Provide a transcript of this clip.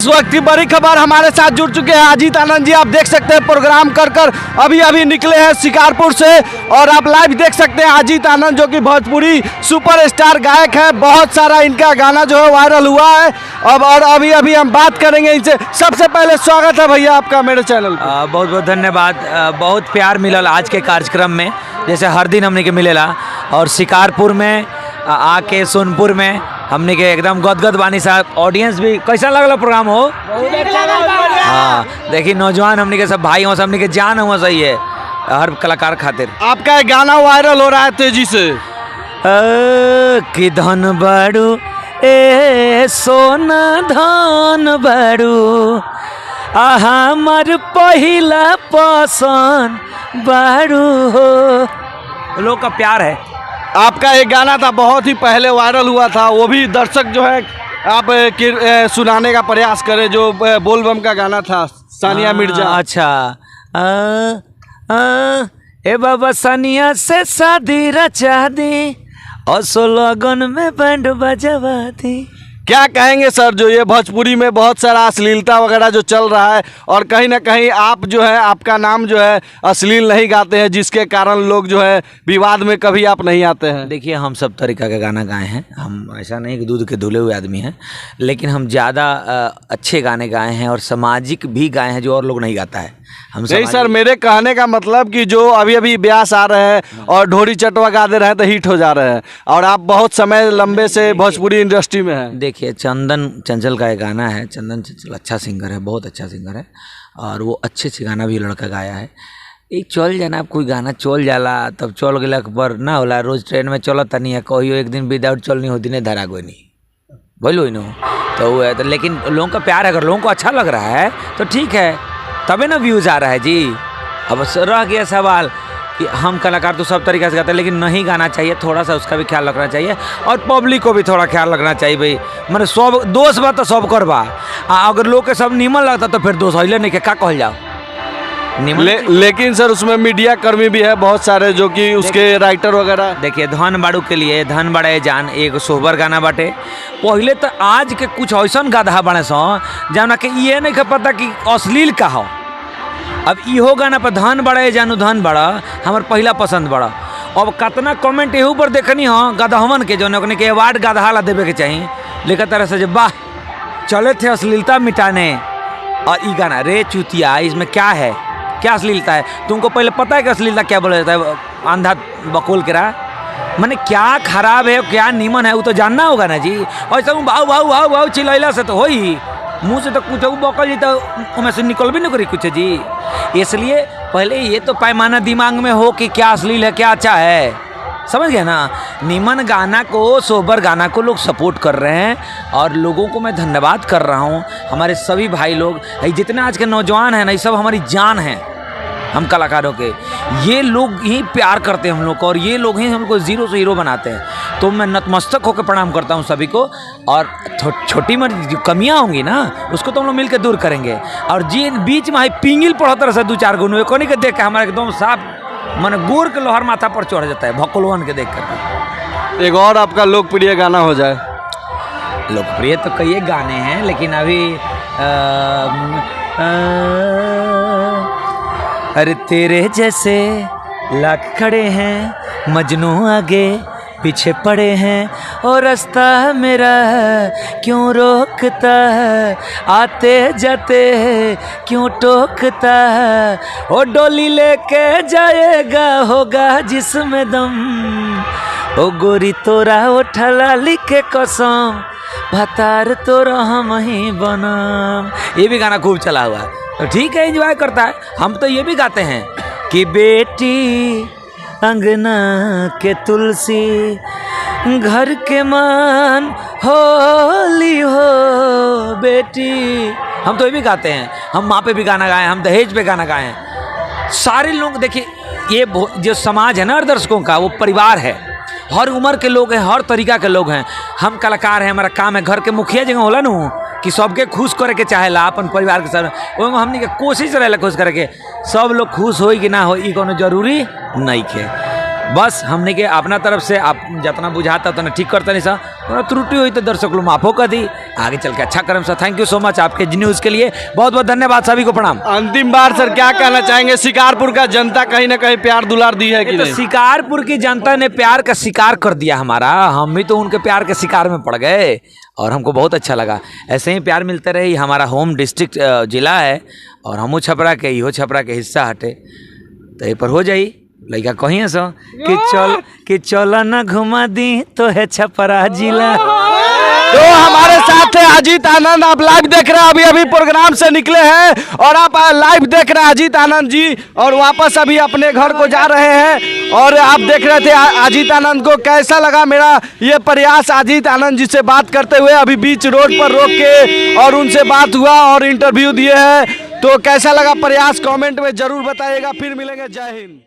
इस वक्त की बड़ी खबर हमारे साथ जुड़ चुके हैं अजीत आनंद जी। आप देख सकते हैं प्रोग्राम कर अभी अभी निकले हैं शिकारपुर से और आप लाइव देख सकते हैं अजीत आनंद जो कि भोजपुरी सुपरस्टार गायक है। बहुत सारा इनका गाना जो है वायरल हुआ है और अभी अभी हम बात करेंगे इनसे। सबसे पहले स्वागत है भैया आपका मेरे चैनल पर। बहुत बहुत धन्यवाद। बहुत प्यार मिलल आज के कार्यक्रम में, जैसे हर दिन हमने के मिलेला और शिकारपुर में आके सोनपुर में हमने के एकदम गदगद बानी साहब। ऑडियंस भी कैसा लगला प्रोग्राम हो? हाँ देखिए नौजवान हमने के सब भाई हो, हमने के जान हुआ सही है हर कलाकार खातिर। आपका एक गाना वायरल हो रहा है तेजी से कि धन बाड़ू ए सोना धन बाड़ू हमार पहिला पसंद बाड़ू हो। लोग का प्यार है। आपका एक गाना था बहुत ही पहले वायरल हुआ था, वो भी दर्शक जो है आप सुनाने का प्रयास करें, जो बोलबम का गाना था सानिया मिर्जा। अच्छा ए बाबा सानिया से शादी रचा दी और लगन में बैंड बजवा दी। क्या कहेंगे सर, जो ये भोजपुरी में बहुत सारा अश्लीलता वगैरह जो चल रहा है और कहीं ना कहीं आप जो है आपका नाम जो है अश्लील नहीं गाते हैं, जिसके कारण लोग जो है विवाद में कभी आप नहीं आते हैं। देखिए हम सब तरीका का गाना गाए हैं, हम ऐसा नहीं कि दूध के धुले हुए आदमी हैं, लेकिन हम ज़्यादा अच्छे गाने गाए हैं और सामाजिक भी गाए हैं जो और लोग नहीं गाता है। हम नहीं सर, मेरे कहने का मतलब कि जो अभी अभी ब्यास आ रहे हैं और ढोरी चटवा गा दे रहे हैं तो हिट हो जा रहे हैं, और आप बहुत समय लंबे से भोजपुरी इंडस्ट्री में हैं। देखिए चंदन चंचल का एक गाना है, चंदन चंचल अच्छा सिंगर है, बहुत अच्छा सिंगर है और वो अच्छे से गाना भी लड़का गाया है। एक चल जाना, आप कोई गाना चल जाला तब चल गया पर ना होला। रोज ट्रेन में चलता नहीं है, कहियो एक दिन विदाउट चलनी होती नहीं धरा कोई नहीं बोलो नो तो वो है तो, लेकिन लोगों का प्यार अगर लोगों को अच्छा लग रहा है तो ठीक है, तभी ना व्यूज़ आ रहा है जी। अब रह गया सवाल कि हम कलाकार तो सब तरीके से गाते हैं, लेकिन नहीं गाना चाहिए, थोड़ा सा उसका भी ख्याल रखना चाहिए और पब्लिक को भी थोड़ा ख्याल रखना चाहिए भाई। मैंने सब दोस्त बा तो सब कर बा, अगर लोग के सब नीमन लगता तो फिर दोस्त हिले नहीं के का कहल जाओ। लेकिन सर उसमें मीडिया कर्मी भी है बहुत सारे जो कि उसके राइटर वगैरह। देखिए धन बाड़ू के लिए धन बड़े जान एक सोबर गाना बाटे। पहले तो आज के कुछ ऐसा गाधा बने सो जौना के ये नहीं पता कि अश्लील का हो। अब इहो गाना पर धन बड़ा जानू धन बड़ा हमार पहला पसंद बड़ा। अब कितना कमेंट यहू पर देखनी हो गधहवन के जो के अवार्ड गधा ला देवे के चाहिए, लेकिन तरह से जब वाह चले थे अश्लीलता मिटाने और ये गाना रे चुतिया इसमें क्या है, क्या अश्लीलता है? तुमको पहले पता है कि अश्लीलता क्या बोला जाता है? अंधा बकुल के रहा मैंने क्या खराब है क्या नीमन है वो तो जानना होगा ना जी। और ऐसा भाव भाव भाव भाव चिल्ला से तो हो ही मुँह से तो कुछ बकल जी तो उनमें से निकल भी नहीं करी कुछ जी। इसलिए पहले ये तो पैमाना दिमाग में हो कि क्या अश्लील है क्या अच्छा है, समझ गए ना। नीमन गाना को सोबर गाना को लोग सपोर्ट कर रहे हैं और लोगों को मैं धन्यवाद कर रहा हूँ। हमारे सभी भाई लोग जितने आज के नौजवान हैं ना, ये सब हमारी जान है हम कलाकारों के। ये लोग ही प्यार करते हैं हम लोग को और ये लोग ही हमको ज़ीरो से हीरो बनाते हैं। तो मैं नतमस्तक होकर प्रणाम करता हूँ सभी को और छोटी मोटी जो कमियाँ होंगी ना उसको तो हम लोग मिलकर दूर करेंगे। और जी बीच में पिंगिल पढ़तर से दो चार गुण कोनी के देख के हमारे एकदम साफ मन गोर के लोहर माथा पर चढ़ जाता है भकुलवन के देख कर। एक और आपका लोकप्रिय गाना हो जाए। लोकप्रिय तो कई गाने हैं लेकिन अभी अरे तेरे जैसे लाख खड़े हैं मजनू आगे पीछे पड़े हैं और रास्ता मेरा क्यों रोकता है, आते जाते क्यों टोकता है, ओ डोली लेके जाएगा होगा जिसमें दम, ओ गोरी तोरा उठला लिखे कसम भतार तोरा हम ही बनम। ये भी गाना खूब चला हुआ है तो ठीक है, एंजॉय करता है। हम तो ये भी गाते हैं कि बेटी अंगना के तुलसी घर के मान होली हो बेटी। हम तो ये भी गाते हैं, हम माँ पे भी गाना गाए, हम दहेज पे गाना गाए हैं। सारे लोग देखिए ये जो समाज है ना दर्शकों का वो परिवार है, हर उम्र के लोग हैं, हर तरीका के लोग हैं। हम कलाकार हैं, हमारा काम है घर के मुखिया जगह होला नू कि सबके खुश करे के चाहेला अपन परिवार के साथ, वो हमने के कोशिश रहेला खुश करे के। सब लोग खुश होई कि ना हो ई कोनो जरूरी नहीं है। बस हमने के अपना तरफ से आप जितना बुझाता उतना ठीक करते नहीं सा। और त्रुटि हुई तो दर्शक लोग माफो कर दी, आगे चल के अच्छा करम सर। थैंक यू सो मच आपके न्यूज़ के लिए, बहुत बहुत धन्यवाद, सभी को प्रणाम। अंतिम बार सर क्या कहना चाहेंगे, शिकारपुर का जनता कहीं ना कहीं प्यार दुलार दी है कि तो नहीं? शिकारपुर की जनता ने प्यार का शिकार कर दिया हमारा, हम भी तो उनके प्यार के शिकार में पड़ गए और हमको बहुत अच्छा लगा। ऐसे ही प्यार मिलते रहे, ये हमारा होम डिस्ट्रिक्ट जिला है और हमू छपरा के, इहो छपरा के हिस्सा हटे, तो ये पर हो जाई लड़का कहीं सो कि चल न घुमा दी तो है छपरा जिला। तो हमारे साथ है अजीत आनंद, आप लाइव देख रहे हैं, अभी अभी प्रोग्राम से निकले हैं और आप लाइव देख रहे हैं अजीत आनंद जी, और वापस अभी अपने घर को जा रहे हैं। और आप देख रहे थे अजीत आनंद को, कैसा लगा मेरा ये प्रयास अजीत आनंद जी से बात करते हुए? अभी बीच रोड पर रोक के और उनसे बात हुआ और इंटरव्यू दिए हैं, तो कैसा लगा प्रयास कमेंट में जरूर बताइएगा। फिर मिलेंगे, जय हिंद।